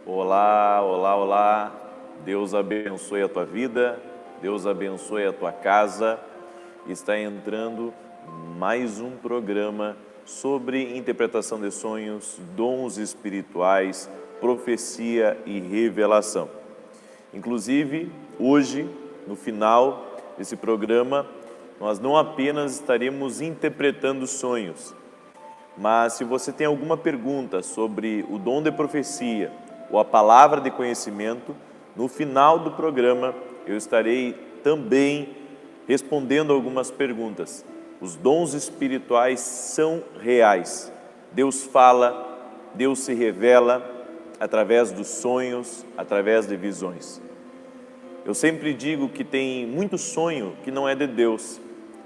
Olá, olá, olá. Deus abençoe a tua vida, Deus abençoe a tua casa. Está entrando mais um programa sobre interpretação de sonhos, dons espirituais, profecia e revelação. Inclusive, hoje, no final desse programa, nós não apenas estaremos interpretando sonhos, mas se você tem alguma pergunta sobre o dom de profecia ou a palavra de conhecimento, no final do programa eu estarei também respondendo algumas perguntas. Os dons espirituais são reais. Deus fala, Deus se revela através dos sonhos, através de visões. Eu sempre digo que tem muito sonho que não é de Deus,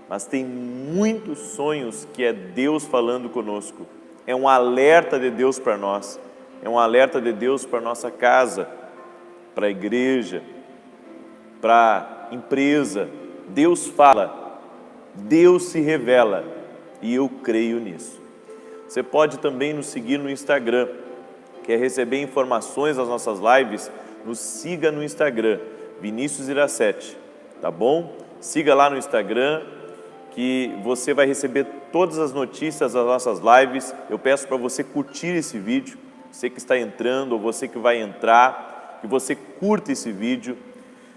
mas tem muitos sonhos que é Deus falando conosco. É um alerta de Deus para nós, é um alerta de Deus para nossa casa, para a igreja, para a empresa. Deus fala, Deus se revela e eu creio nisso. Você pode também nos seguir no Instagram. Quer receber informações das nossas lives? Nos siga no Instagram, Vinícius Iracete, tá bom? Siga lá no Instagram, que você vai receber todas as notícias das nossas lives. Eu peço para você curtir esse vídeo, você que está entrando ou você que vai entrar, que você curta esse vídeo.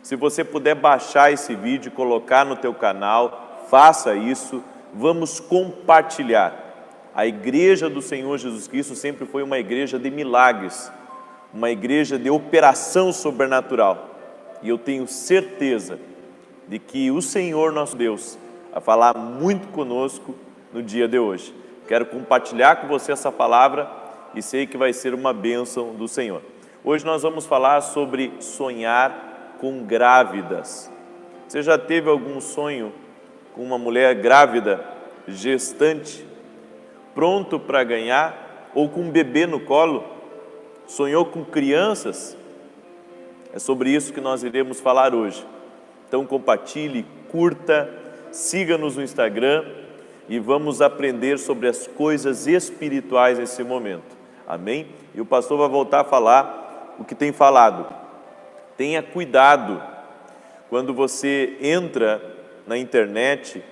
Se você puder baixar esse vídeo e colocar no teu canal, faça isso. Vamos compartilhar. A igreja do Senhor Jesus Cristo sempre foi uma igreja de milagres, uma igreja de operação sobrenatural. E eu tenho certeza de que o Senhor nosso Deus vai falar muito conosco no dia de hoje. Quero compartilhar com você essa palavra e sei que vai ser uma bênção do Senhor. Hoje nós vamos falar sobre sonhar com grávidas. Você já teve algum sonho com uma mulher grávida, gestante, pronto para ganhar, ou com um bebê no colo? Sonhou com crianças? É sobre isso que nós iremos falar hoje. Então compartilhe, curta, siga-nos no Instagram e vamos aprender sobre as coisas espirituais nesse momento. Amém? E o pastor vai voltar a falar o que tem falado. Tenha cuidado quando você entra na internet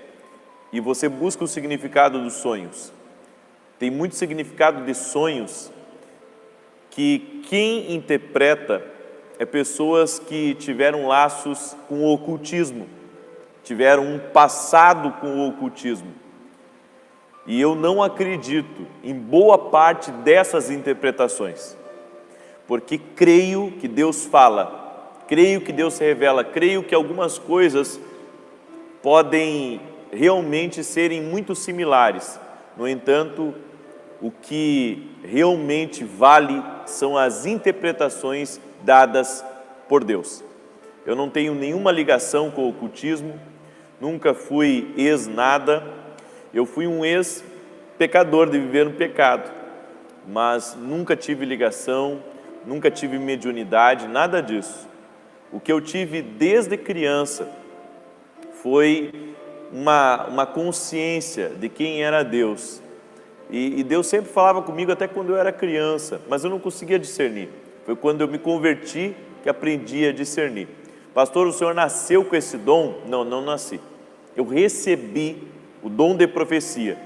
e você busca o significado dos sonhos. Tem muito significado de sonhos que quem interpreta é pessoas que tiveram laços com o ocultismo, tiveram um passado com o ocultismo. E eu não acredito em boa parte dessas interpretações, porque creio que Deus fala, creio que Deus se revela, creio que algumas coisas podem realmente serem muito similares. No entanto, o que realmente vale são as interpretações dadas por Deus. Eu não tenho nenhuma ligação com o ocultismo, nunca fui ex-nada, eu fui um ex-pecador de viver no pecado, mas nunca tive ligação, nunca tive mediunidade, nada disso. O que eu tive desde criança foi uma consciência de quem era Deus. E Deus sempre falava comigo até quando eu era criança, mas eu não conseguia discernir. Foi quando eu me converti que aprendi a discernir. Pastor, o senhor nasceu com esse dom? Não, não nasci. Eu recebi o dom de profecia.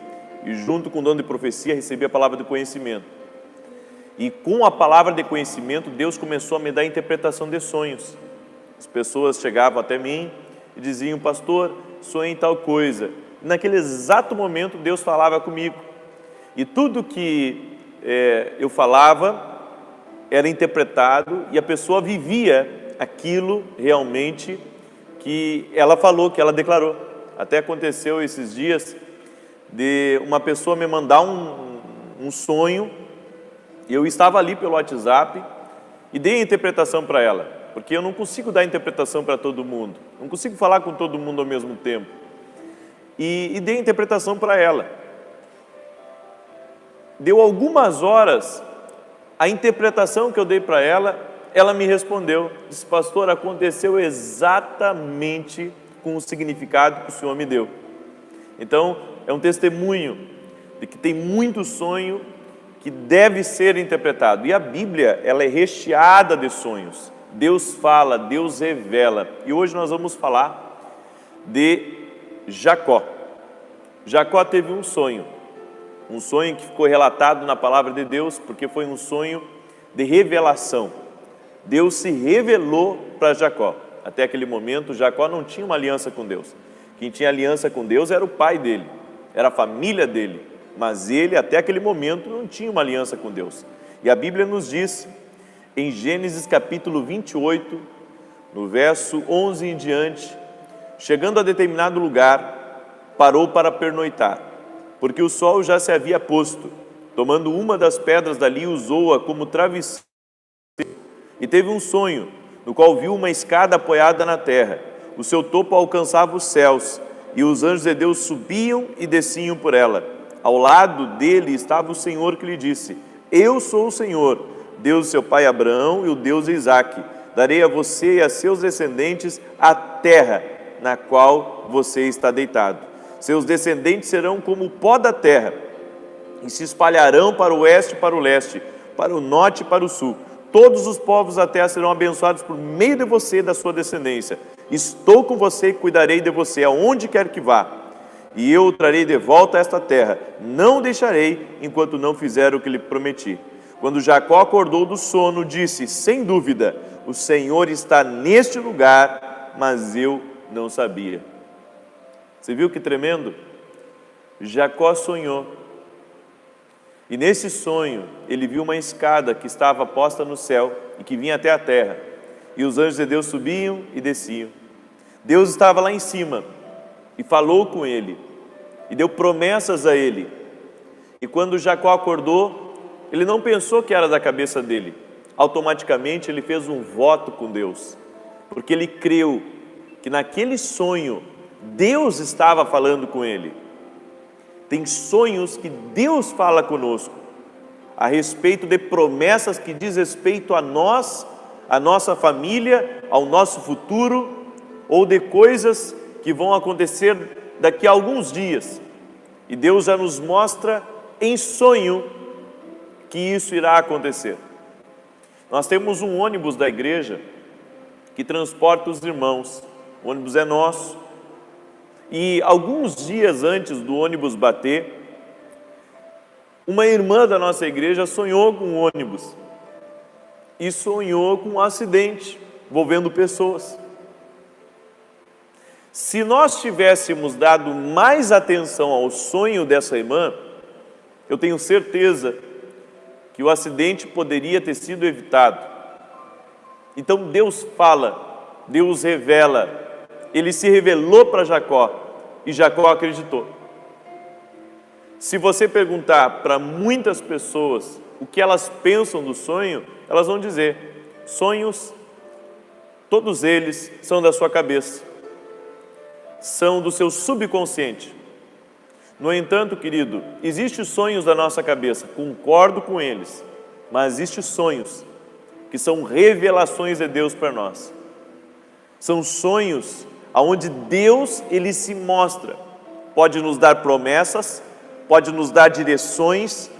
E junto com o dom de profecia, recebi a palavra de conhecimento. E com a palavra de conhecimento, Deus começou a me dar a interpretação de sonhos. As pessoas chegavam até mim e diziam: pastor, sonhei tal coisa. E naquele exato momento, Deus falava comigo. E tudo que eu falava era interpretado e a pessoa vivia aquilo realmente que ela falou, que ela declarou. Até aconteceu esses dias de uma pessoa me mandar um sonho, e eu estava ali pelo WhatsApp e dei a interpretação para ela, porque eu não consigo dar interpretação para todo mundo, não consigo falar com todo mundo ao mesmo tempo. E dei a interpretação para ela. Deu algumas horas, a interpretação que eu dei para ela, ela me respondeu, disse: pastor, aconteceu exatamente com o significado que o Senhor me deu. Então, é um testemunho de que tem muito sonho que deve ser interpretado. E a Bíblia, ela é recheada de sonhos. Deus fala, Deus revela. E hoje nós vamos falar de Jacó. Jacó teve um sonho que ficou relatado na palavra de Deus, porque foi um sonho de revelação. Deus se revelou para Jacó. Até aquele momento, Jacó não tinha uma aliança com Deus. Quem tinha aliança com Deus era o pai dele, era a família dele. Mas ele, até aquele momento, não tinha uma aliança com Deus. E a Bíblia nos diz, em Gênesis capítulo 28, no verso 11 em diante, chegando a determinado lugar, parou para pernoitar, porque o sol já se havia posto. Tomando uma das pedras dali, usou-a como travesseiro, e teve um sonho, no qual viu uma escada apoiada na terra. O seu topo alcançava os céus, e os anjos de Deus subiam e desciam por ela. Ao lado dele estava o Senhor, que lhe disse: Eu sou o Senhor, Deus de seu pai Abraão e o Deus de Isaque. Darei a você e a seus descendentes a terra na qual você está deitado. Seus descendentes serão como o pó da terra, e se espalharão para o oeste e para o leste, para o norte e para o sul. Todos os povos da terra serão abençoados por meio de você e da sua descendência. Estou com você e cuidarei de você aonde quer que vá. E eu o trarei de volta a esta terra. Não o deixarei enquanto não fizer o que lhe prometi. Quando Jacó acordou do sono, disse: Sem dúvida, o Senhor está neste lugar, mas eu não sabia. Você viu que tremendo? Jacó sonhou. E nesse sonho, ele viu uma escada que estava posta no céu e que vinha até a terra. E os anjos de Deus subiam e desciam. Deus estava lá em cima e falou com ele e deu promessas a ele. E quando Jacó acordou, ele não pensou que era da cabeça dele. Automaticamente ele fez um voto com Deus, porque ele creu que naquele sonho Deus estava falando com ele. Tem sonhos que Deus fala conosco a respeito de promessas que diz respeito a nós, a nossa família, ao nosso futuro, ou de coisas que vão acontecer daqui a alguns dias. E Deus já nos mostra em sonho que isso irá acontecer. Nós temos um ônibus da igreja que transporta os irmãos. O ônibus é nosso. E alguns dias antes do ônibus bater, uma irmã da nossa igreja sonhou com um ônibus. E sonhou com um acidente envolvendo pessoas. Se nós tivéssemos dado mais atenção ao sonho dessa irmã, eu tenho certeza que o acidente poderia ter sido evitado. Então Deus fala, Deus revela, Ele se revelou para Jacó e Jacó acreditou. Se você perguntar para muitas pessoas o que elas pensam do sonho, elas vão dizer: sonhos, todos eles são da sua cabeça, são do seu subconsciente. No entanto, querido, existem sonhos da nossa cabeça, concordo com eles, mas existem sonhos que são revelações de Deus para nós. São sonhos onde Deus, Ele se mostra, pode nos dar promessas, pode nos dar direções,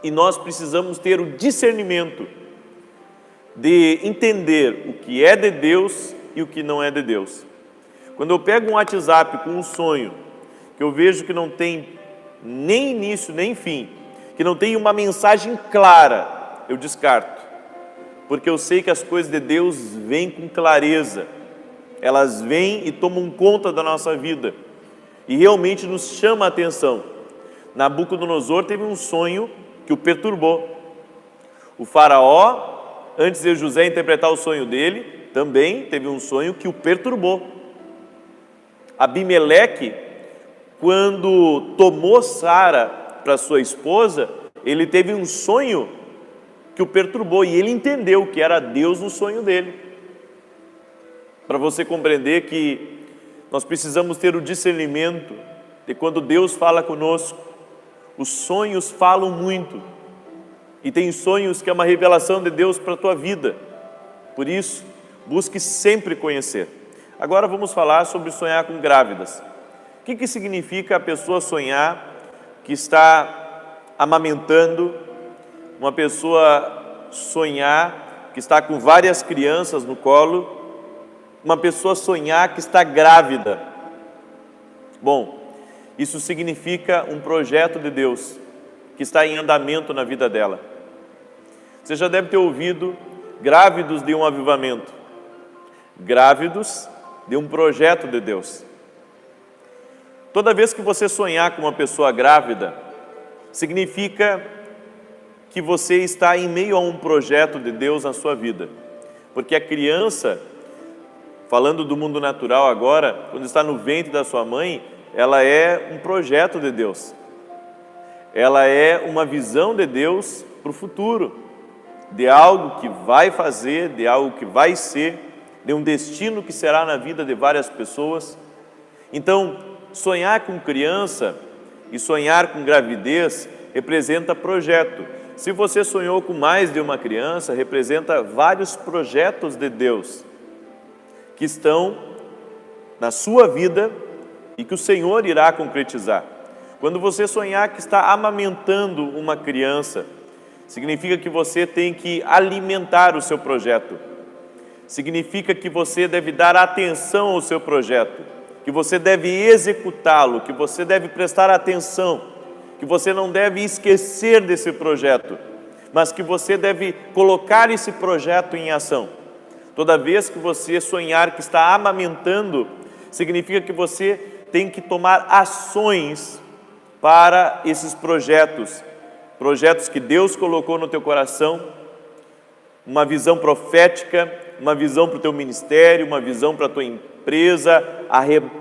e nós precisamos ter o discernimento de entender o que é de Deus e o que não é de Deus. Quando eu pego um WhatsApp com um sonho, que eu vejo que não tem nem início nem fim, que não tem uma mensagem clara, eu descarto, porque eu sei que as coisas de Deus vêm com clareza, elas vêm e tomam conta da nossa vida, e realmente nos chama a atenção. Nabucodonosor teve um sonho que o perturbou. O faraó, antes de José interpretar o sonho dele, também teve um sonho que o perturbou. Abimeleque, quando tomou Sara para sua esposa, ele teve um sonho que o perturbou, e ele entendeu que era Deus no sonho dele. Para você compreender que nós precisamos ter o discernimento de quando Deus fala conosco. Os sonhos falam muito, e tem sonhos que é uma revelação de Deus para a tua vida. Por isso, busque sempre conhecer. Agora vamos falar sobre sonhar com grávidas. O que significa a pessoa sonhar que está amamentando, uma pessoa sonhar que está com várias crianças no colo, uma pessoa sonhar que está grávida. Bom, isso significa um projeto de Deus que está em andamento na vida dela. Você já deve ter ouvido grávidos de um avivamento, grávidos de um projeto de Deus. Toda vez que você sonhar com uma pessoa grávida, significa que você está em meio a um projeto de Deus na sua vida. Porque a criança, falando do mundo natural agora, quando está no ventre da sua mãe, ela é um projeto de Deus. Ela é uma visão de Deus para o futuro, de algo que vai fazer, de algo que vai ser, de um destino que será na vida de várias pessoas. Então, sonhar com criança e sonhar com gravidez representa projeto. Se você sonhou com mais de uma criança, representa vários projetos de Deus que estão na sua vida e que o Senhor irá concretizar. Quando você sonhar que está amamentando uma criança, significa que você tem que alimentar o seu projeto. Significa que você deve dar atenção ao seu projeto, que você deve executá-lo, que você deve prestar atenção, que você não deve esquecer desse projeto, mas que você deve colocar esse projeto em ação. Toda vez que você sonhar que está amamentando, significa que você tem que tomar ações para esses projetos, projetos que Deus colocou no teu coração, uma visão profética, uma visão para o teu ministério, uma visão para a tua empresa.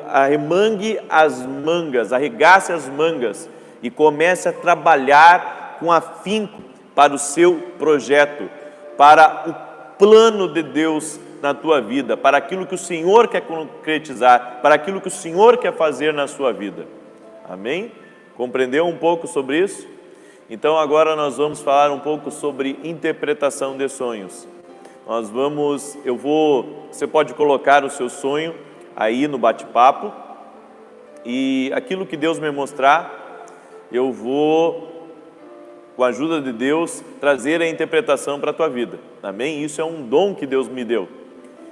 Arremangue as mangas, arregace as mangas e comece a trabalhar com afinco para o seu projeto, para o plano de Deus na tua vida, para aquilo que o Senhor quer concretizar, para aquilo que o Senhor quer fazer na sua vida. Amém? Compreendeu um pouco sobre isso? Então agora nós vamos falar um pouco sobre interpretação de sonhos. Você pode colocar o seu sonho aí no bate-papo e aquilo que Deus me mostrar, eu vou, com a ajuda de Deus, trazer a interpretação para a tua vida. Amém? Isso é um dom que Deus me deu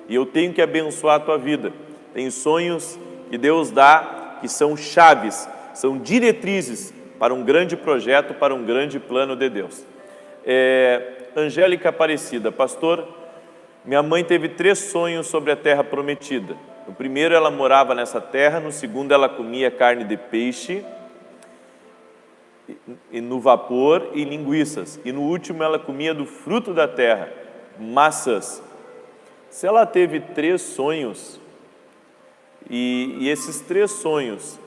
e eu tenho que abençoar a tua vida. Tem sonhos que Deus dá que são chaves, são diretrizes para um grande projeto, para um grande plano de Deus. Angélica Aparecida, pastor, minha mãe teve 3 sonhos sobre a terra prometida. No primeiro ela morava nessa terra, no segundo ela comia carne de peixe, e no vapor e linguiças, e no último ela comia do fruto da terra, maçãs. Se ela teve 3 sonhos, e esses 3 sonhos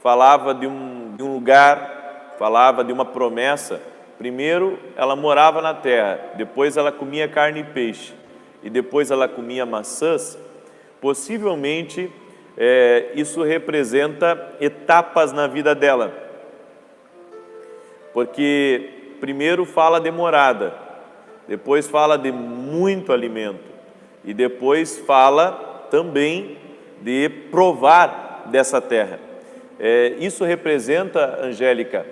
falava de um lugar, falava de uma promessa. Primeiro ela morava na terra, depois ela comia carne e peixe, e depois ela comia maçãs. Possivelmente isso representa etapas na vida dela, porque primeiro fala de morada, depois fala de muito alimento, e depois fala também de provar dessa terra. Isso representa, Angélica,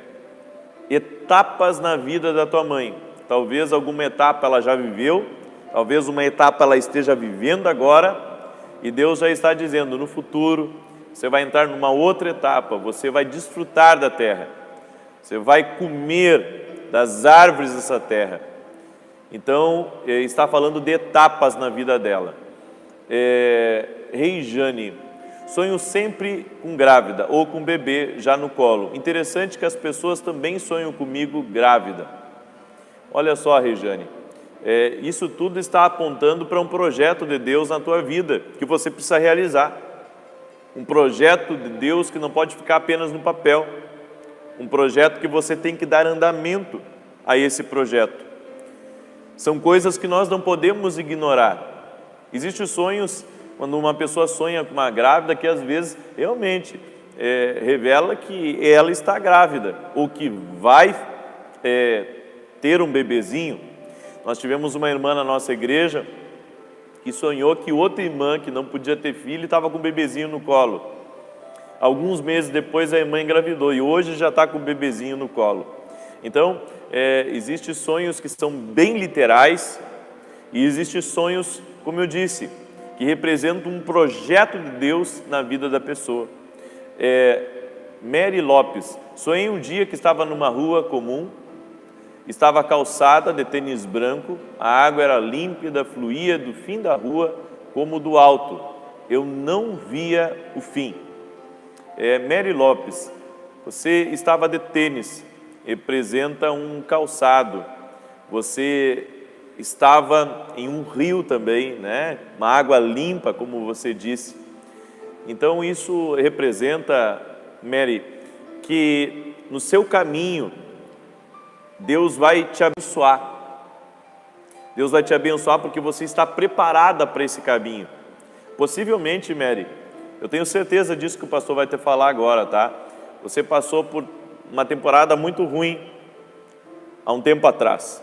etapas na vida da tua mãe. Talvez alguma etapa ela já viveu, talvez uma etapa ela esteja vivendo agora, e Deus já está dizendo, no futuro, você vai entrar numa outra etapa, você vai desfrutar da terra, você vai comer das árvores dessa terra. Então, está falando de etapas na vida dela. Reijane, sonho sempre com grávida ou com bebê já no colo. Interessante que as pessoas também sonham comigo grávida. Olha só, Reijane, isso tudo está apontando para um projeto de Deus na tua vida, que você precisa realizar. Um projeto de Deus que não pode ficar apenas no papel. Um projeto que você tem que dar andamento a esse projeto. São coisas que nós não podemos ignorar. Existem sonhos, quando uma pessoa sonha com uma grávida, que às vezes realmente revela que ela está grávida, ou que vai ter um bebezinho. Nós tivemos uma irmã na nossa igreja que sonhou que outra irmã, que não podia ter filho, estava com um bebezinho no colo. Alguns meses depois a irmã engravidou e hoje já está com o bebezinho no colo. Então, existem sonhos que são bem literais e existem sonhos, como eu disse, que representam um projeto de Deus na vida da pessoa. Mary Lopes: sonhei um dia que estava numa rua comum, estava calçada de tênis branco, a água era límpida, fluía do fim da rua como do alto. Eu não via o fim. Mary Lopes, você estava de tênis, representa um calçado. Você estava em um rio também, né? Uma água limpa, como você disse. Então isso representa, Mary, que no seu caminho Deus vai te abençoar. Deus vai te abençoar porque você está preparada para esse caminho. Possivelmente, Mary, eu tenho certeza disso que o pastor vai te falar agora, tá? Você passou por uma temporada muito ruim há um tempo atrás.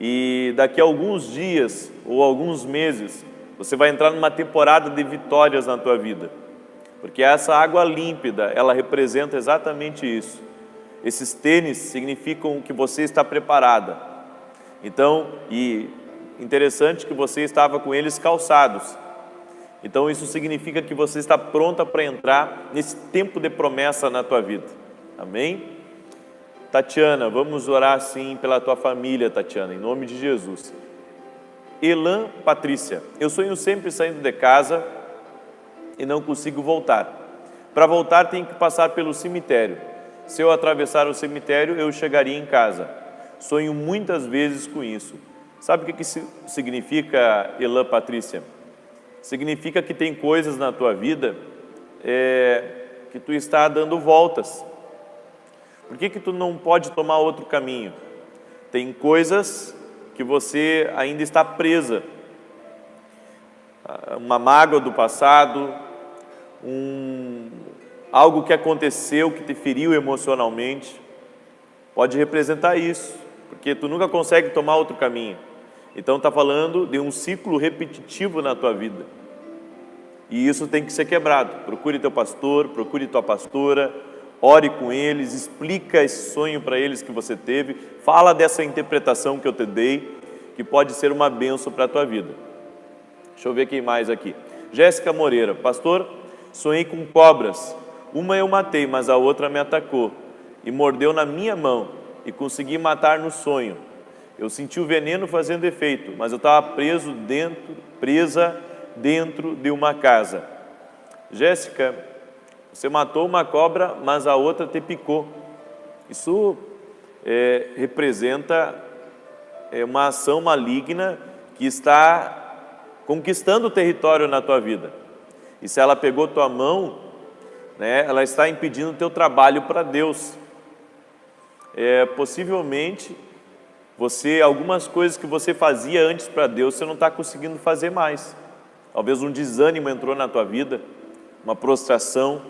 E daqui a alguns dias ou alguns meses, você vai entrar numa temporada de vitórias na tua vida. Porque essa água límpida, ela representa exatamente isso. Esses tênis significam que você está preparada. Então, e interessante que você estava com eles calçados. Então isso significa que você está pronta para entrar nesse tempo de promessa na tua vida. Amém? Tatiana, vamos orar sim pela tua família, Tatiana, em nome de Jesus. Elan Patrícia: eu sonho sempre saindo de casa e não consigo voltar. Para voltar tenho que passar pelo cemitério. Se eu atravessar o cemitério, eu chegaria em casa. Sonho muitas vezes com isso. Sabe o que isso significa, Elan Patrícia? Significa que tem coisas na tua vida que tu está dando voltas. Por que tu não pode tomar outro caminho? Tem coisas que você ainda está presa. Uma mágoa do passado, algo que aconteceu que te feriu emocionalmente. Pode representar isso, porque tu nunca consegue tomar outro caminho. Então está falando de um ciclo repetitivo na tua vida. E isso tem que ser quebrado. Procure teu pastor, procure tua pastora, ore com eles, explica esse sonho para eles que você teve, fala dessa interpretação que eu te dei, que pode ser uma bênção para a tua vida. Deixa eu ver quem mais aqui. Jéssica Moreira: pastor, sonhei com cobras. Uma eu matei, mas a outra me atacou e mordeu na minha mão e consegui matar no sonho. Eu senti o veneno fazendo efeito, mas eu estava presa dentro de uma casa. Jéssica, você matou uma cobra, mas a outra te picou. Isso representa uma ação maligna que está conquistando o território na tua vida. E se ela pegou tua mão, né, ela está impedindo o teu trabalho para Deus. Possivelmente, algumas coisas que você fazia antes para Deus, você não está conseguindo fazer mais. Talvez um desânimo entrou na tua vida, uma prostração.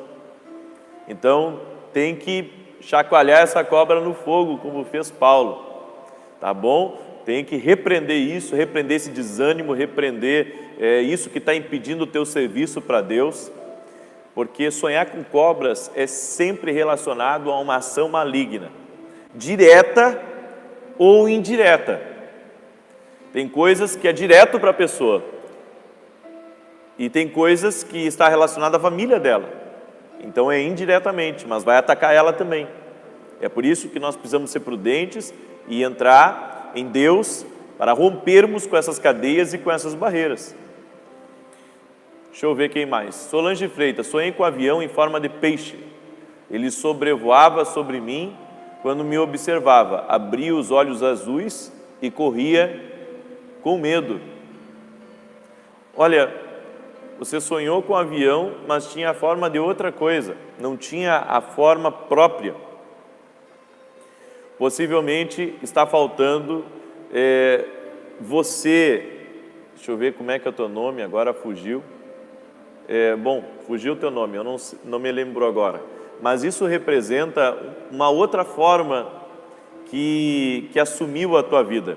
Então, tem que chacoalhar essa cobra no fogo, como fez Paulo. Tá bom? Tem que repreender isso, repreender esse desânimo, repreender isso que está impedindo o teu serviço para Deus. Porque sonhar com cobras é sempre relacionado a uma ação maligna, direta ou indireta. Tem coisas que é direto para a pessoa e tem coisas que está relacionada à família dela. Então é indiretamente, mas vai atacar ela também. É por isso que nós precisamos ser prudentes e entrar em Deus para rompermos com essas cadeias e com essas barreiras. Deixa eu ver quem mais. Solange Freitas: sonhei com um avião em forma de peixe. Ele sobrevoava sobre mim quando me observava. Abria os olhos azuis e corria com medo. Olha, você sonhou com um avião, mas tinha a forma de outra coisa. Não tinha a forma própria. Possivelmente está faltando você. Deixa eu ver como é que é o teu nome, agora fugiu. Fugiu o teu nome, eu não me lembro agora. Mas isso representa uma outra forma que assumiu a tua vida.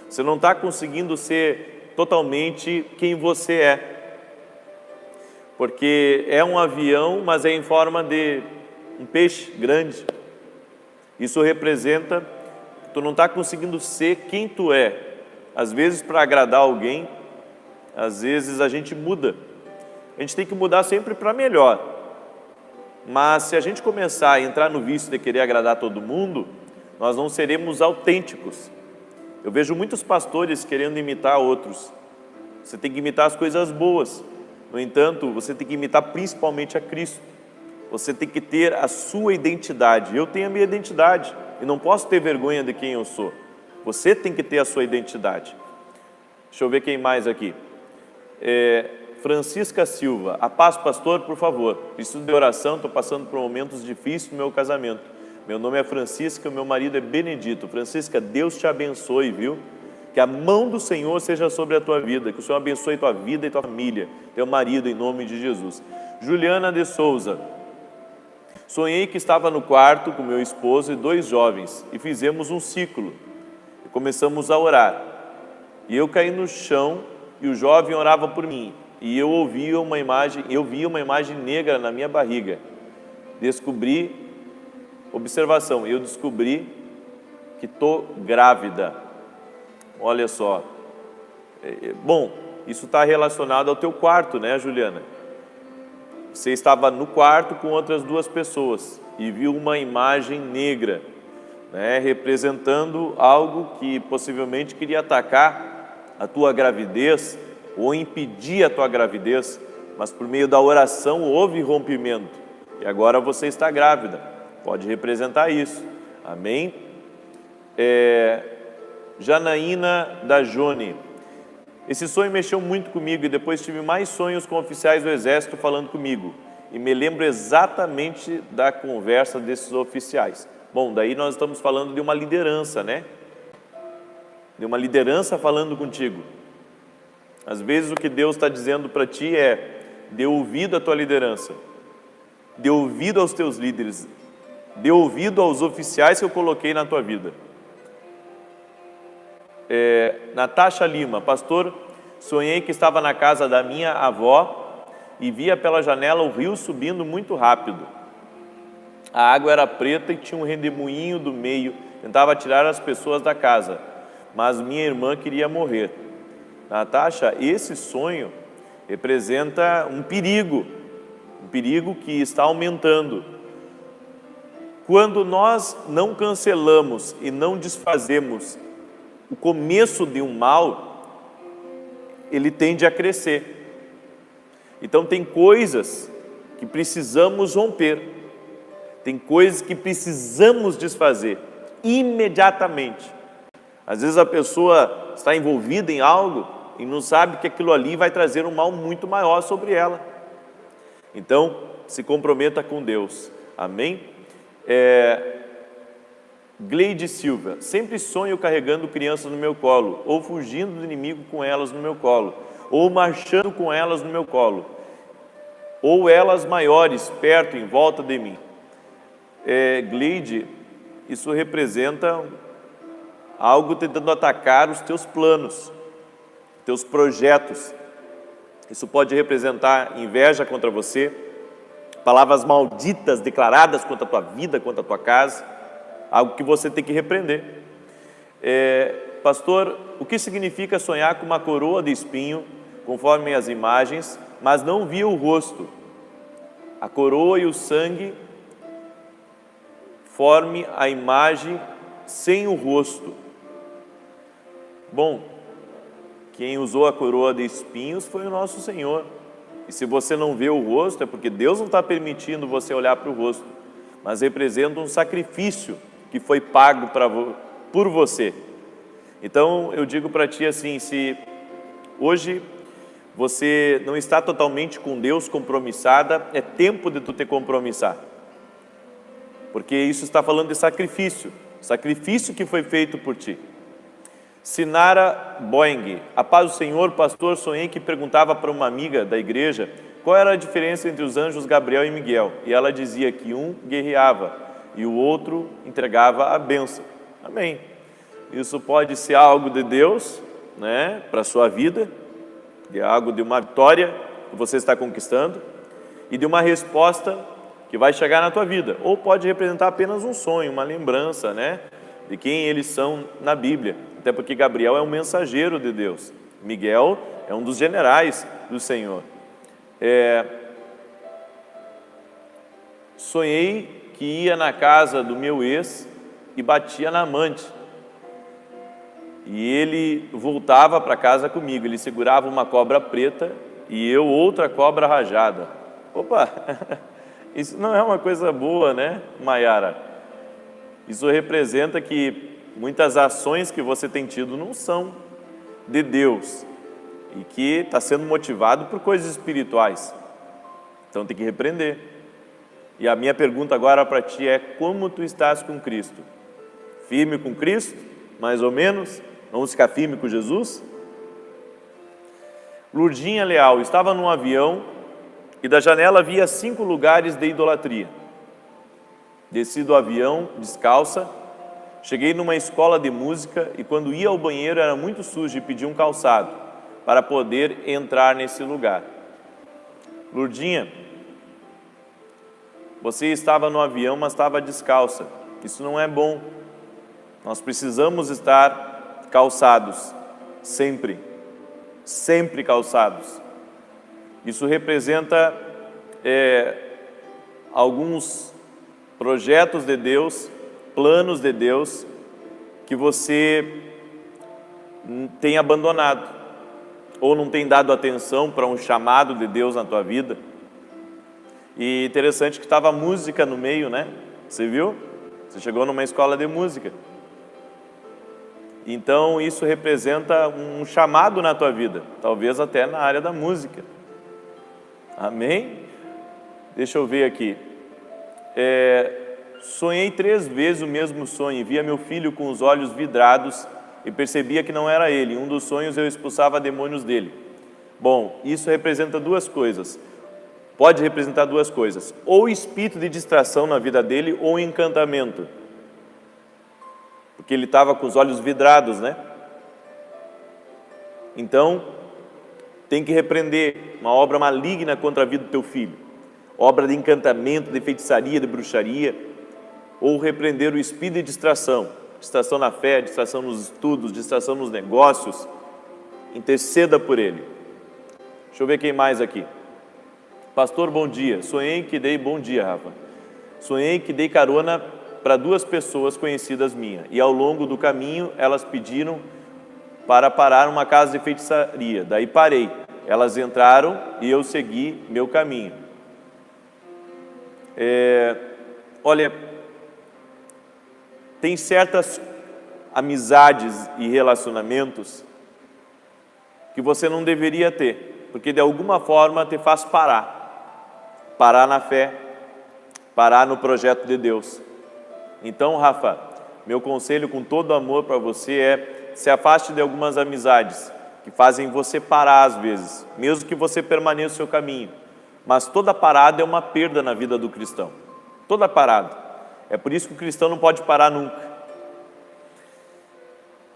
Você não está conseguindo ser totalmente quem você é. Porque é um avião, mas é em forma de um peixe grande. Isso representa que tu não está conseguindo ser quem tu é. Às vezes, para agradar alguém, às vezes a gente muda. A gente tem que mudar sempre para melhor. Mas se a gente começar a entrar no vício de querer agradar todo mundo, nós não seremos autênticos. Eu vejo muitos pastores querendo imitar outros. Você tem que imitar as coisas boas. No entanto, você tem que imitar principalmente a Cristo. Você tem que ter a sua identidade. Eu tenho a minha identidade e não posso ter vergonha de quem eu sou. Você tem que ter a sua identidade. Deixa eu ver quem mais aqui. Francisca Silva. A paz, pastor, por favor. Preciso de oração, estou passando por momentos difíceis no meu casamento. Meu nome é Francisca, meu marido é Benedito. Francisca, Deus te abençoe, viu? Que a mão do Senhor seja sobre a tua vida, que o Senhor abençoe tua vida e tua família, teu marido, em nome de Jesus. Juliana de Souza. Sonhei que estava no quarto com meu esposo e 2 jovens e fizemos um ciclo. E começamos a orar. E eu caí no chão e o jovem orava por mim. E eu via uma imagem negra na minha barriga. Eu descobri que estou grávida. Olha só. Bom, isso está relacionado ao teu quarto, né, Juliana? Você estava no quarto com outras 2 pessoas e viu uma imagem negra, né, representando algo que possivelmente queria atacar a tua gravidez ou impedir a tua gravidez, mas por meio da oração houve rompimento e agora você está grávida. Pode representar isso. Amém? Janaína da Jone. Esse sonho mexeu muito comigo e depois tive mais sonhos com oficiais do Exército falando comigo. E me lembro exatamente da conversa desses oficiais. Bom, daí nós estamos falando de uma liderança, né? De uma liderança falando contigo. Às vezes o que Deus está dizendo para ti é: dê ouvido à tua liderança. Dê ouvido aos teus líderes. Dê ouvido aos oficiais que eu coloquei na tua vida. Natasha Lima. Pastor, sonhei que estava na casa da minha avó e via pela janela o rio subindo muito rápido. A água era preta e tinha um redemoinho do meio. Tentava tirar as pessoas da casa, mas minha irmã queria morrer. Natasha, esse sonho representa um perigo que está aumentando. Quando nós não cancelamos e não desfazemos o começo de um mal, ele tende a crescer. Então tem coisas que precisamos romper, tem coisas que precisamos desfazer imediatamente. Às vezes a pessoa está envolvida em algo e não sabe que aquilo ali vai trazer um mal muito maior sobre ela. Então, se comprometa com Deus. Amém? Gleide Silva. Sempre sonho carregando crianças no meu colo, ou fugindo do inimigo com elas no meu colo, ou marchando com elas no meu colo, ou elas maiores, perto, em volta de mim. Gleide, isso representa algo tentando atacar os teus planos, teus projetos. Isso pode representar inveja contra você, palavras malditas declaradas contra a tua vida, contra a tua casa, algo que você tem que repreender. Pastor, o que significa sonhar com uma coroa de espinho, conforme as imagens, mas não via o rosto? A coroa e o sangue forme a imagem sem o rosto. Bom, quem usou a coroa de espinhos foi o nosso Senhor. E se você não vê o rosto, é porque Deus não está permitindo você olhar para o rosto, mas representa um sacrifício que foi pago por você. Então eu digo para ti assim, se hoje você não está totalmente com Deus compromissada, é tempo de tu te compromissar. Porque isso está falando de sacrifício que foi feito por ti. Sinara Boeing. A paz do Senhor, pastor, sonhei que perguntava para uma amiga da igreja qual era a diferença entre os anjos Gabriel e Miguel. E ela dizia que um guerreava e o outro entregava a bênção. Amém. Isso pode ser algo de Deus, né, para a sua vida, de algo de uma vitória que você está conquistando e de uma resposta que vai chegar na tua vida. Ou pode representar apenas um sonho, uma lembrança, né, de quem eles são na Bíblia. Até porque Gabriel é um mensageiro de Deus. Miguel é um dos generais do Senhor. Sonhei que ia na casa do meu ex e batia na amante. E ele voltava para casa comigo. Ele segurava uma cobra preta e eu outra cobra rajada. Opa! Isso não é uma coisa boa, né, Maiara? Isso representa que muitas ações que você tem tido não são de Deus e que está sendo motivado por coisas espirituais. Então tem que repreender. E a minha pergunta agora para ti é: como tu estás com Cristo? Firme com Cristo? Mais ou menos? Vamos ficar firme com Jesus? Lurdinha Leal estava num avião e da janela via 5 lugares de idolatria. Desci do avião, descalça, cheguei numa escola de música e quando ia ao banheiro era muito sujo e pedi um calçado para poder entrar nesse lugar. Lurdinha, você estava no avião, mas estava descalça. Isso não é bom. Nós precisamos estar calçados, sempre, sempre calçados. Isso representa alguns projetos de Deus, planos de Deus, que você tem abandonado, ou não tem dado atenção para um chamado de Deus na tua vida. E interessante que estava música no meio, né? Você viu? Você chegou numa escola de música. Então isso representa um chamado na tua vida, talvez até na área da música. Amém? Deixa eu ver aqui. Sonhei 3 vezes o mesmo sonho, via meu filho com os olhos vidrados e percebia que não era ele. Em um dos sonhos eu expulsava demônios dele. Bom, isso representa 2 coisas. Pode representar 2 coisas: ou espírito de distração na vida dele, ou encantamento. Porque ele estava com os olhos vidrados, né? Então, tem que repreender uma obra maligna contra a vida do teu filho. Obra de encantamento, de feitiçaria, de bruxaria. Ou repreender o espírito de distração. Distração na fé, distração nos estudos, distração nos negócios. Interceda por ele. Deixa eu ver quem mais aqui. Pastor, bom dia. Sonhei que dei... Bom dia, Rafa. Sonhei que dei carona para 2 pessoas conhecidas minhas. E ao longo do caminho, elas pediram para parar numa casa de feitiçaria. Daí parei. Elas entraram e eu segui meu caminho. Olha, tem certas amizades e relacionamentos que você não deveria ter, porque de alguma forma te faz parar na fé, parar no projeto de Deus. Então, Rafa, meu conselho com todo amor para você é: se afaste de algumas amizades que fazem você parar às vezes, mesmo que você permaneça o seu caminho. Mas toda parada é uma perda na vida do cristão. Toda parada. É por isso que o cristão não pode parar nunca.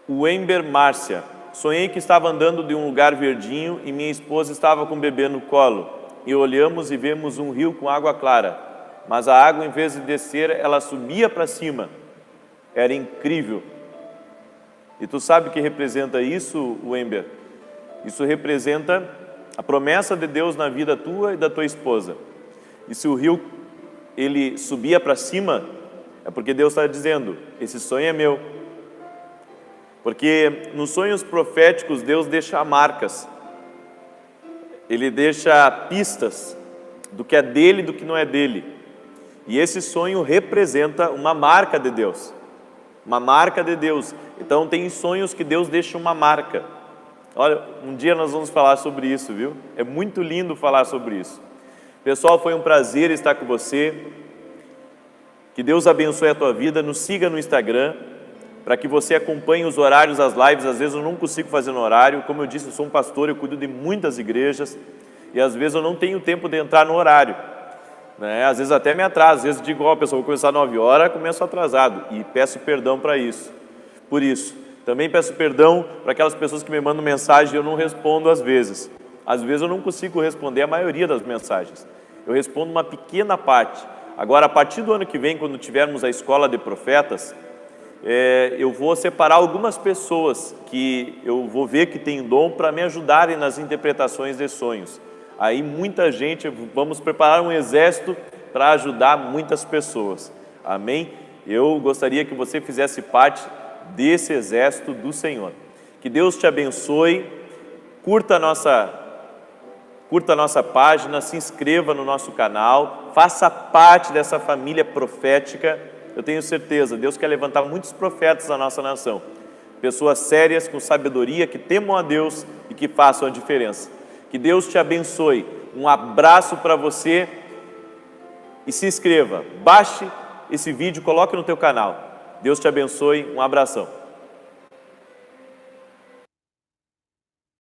O Ember Márcia. Sonhei que estava andando de um lugar verdinho e minha esposa estava com o bebê no colo. E olhamos e vemos um rio com água clara. Mas a água, em vez de descer, ela subia para cima. Era incrível. E tu sabe o que representa isso, Ember? Isso representa a promessa de Deus na vida tua e da tua esposa. E se o rio ele subia para cima, é porque Deus está dizendo: esse sonho é meu. Porque nos sonhos proféticos Deus deixa marcas. Ele deixa pistas do que é dele e do que não é dele. E esse sonho representa uma marca de Deus. Uma marca de Deus. Então tem sonhos que Deus deixa uma marca. Olha, um dia nós vamos falar sobre isso, viu? É muito lindo falar sobre isso. Pessoal, foi um prazer estar com você. Que Deus abençoe a tua vida. Nos siga no Instagram, para que você acompanhe os horários das lives. Às vezes eu não consigo fazer no horário. Como eu disse, eu sou um pastor, eu cuido de muitas igrejas. E às vezes eu não tenho tempo de entrar no horário, né? Às vezes até me atraso. Às vezes digo, pessoal, vou começar às 9 horas, começo atrasado. E peço perdão para isso. Por isso. Também peço perdão para aquelas pessoas que me mandam mensagem e eu não respondo às vezes. Às vezes eu não consigo responder a maioria das mensagens. Eu respondo uma pequena parte, Agora, a partir do ano que vem, quando tivermos a Escola de Profetas, eu vou separar algumas pessoas que eu vou ver que tem dom para me ajudarem nas interpretações de sonhos. Aí muita gente, vamos preparar um exército para ajudar muitas pessoas. Amém? Eu gostaria que você fizesse parte desse exército do Senhor. Que Deus te abençoe, curta a nossa página, se inscreva no nosso canal, faça parte dessa família profética. Eu tenho certeza, Deus quer levantar muitos profetas na nossa nação. Pessoas sérias, com sabedoria, que temam a Deus e que façam a diferença. Que Deus te abençoe. Um abraço para você e se inscreva. Baixe esse vídeo, coloque no teu canal. Deus te abençoe. Um abração.